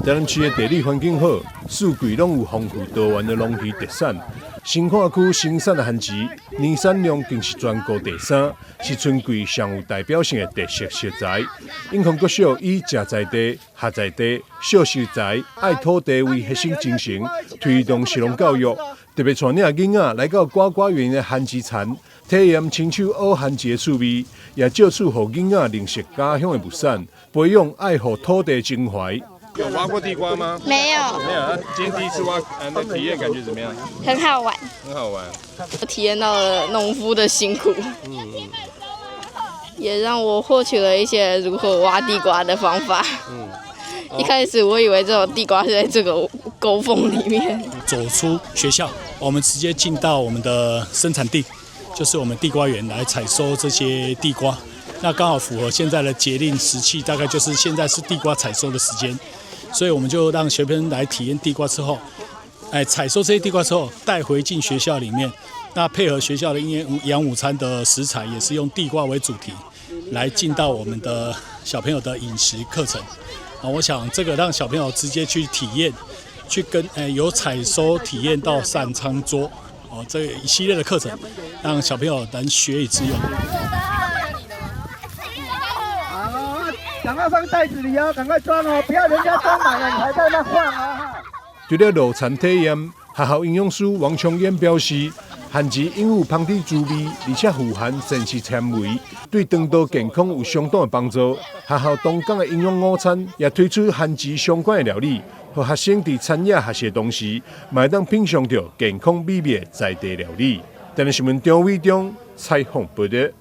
台南市的地理環境好，四季攏有豐富多元的農漁特產。新化區生產的番薯年產量更是全國第3，是春季上有代表性的特色食材。永豐國小以食在地、學在地、惜食材、愛土地為核心精神，推動食農教育，特別帶領囡仔來到呱呱園的番薯田，體驗親手熬番薯的趣味，也借此讓囡仔認識家鄉的物產，培養愛護土地的情懷。有挖過地瓜嗎？沒有。沒有，今天第一次挖，那體驗感覺怎麼樣？很好玩。很好玩。我體驗到了農夫的辛苦，也讓我獲取了一些如何挖地瓜的方法。一開始我以為這種地瓜是在這個溝縫裡面。走出學校，我們直接進到我們的生產地，就是我們地瓜園來採收這些地瓜。那剛好符合現在的節令時期，大概就是現在是地瓜採收的時間，所以我們就讓學生來體驗地瓜之後，採收這些地瓜之後帶回進學校裡面，那配合學校的營養午餐的食材，也是用地瓜為主題，來進到我們的小朋友的飲食課程。我想這個讓小朋友直接去體驗，去跟由採收體驗到上餐桌，這一系列的課程，讓小朋友能學以致用。趕快放袋子裡哦，趕快裝哦，不要人家裝滿了你還在那晃啊！除了路餐體驗，學校營養師王瓊燕表示，番薯因有香甜滋味，而且富含膳食纖維，對腸道健康有相當的幫助。學校東港的營養午餐也推出番薯相關的料理，讓學生在餐飲學習的同時，也當品嘗到健康美味的在地料理。台南新聞張偉忠採訪報道。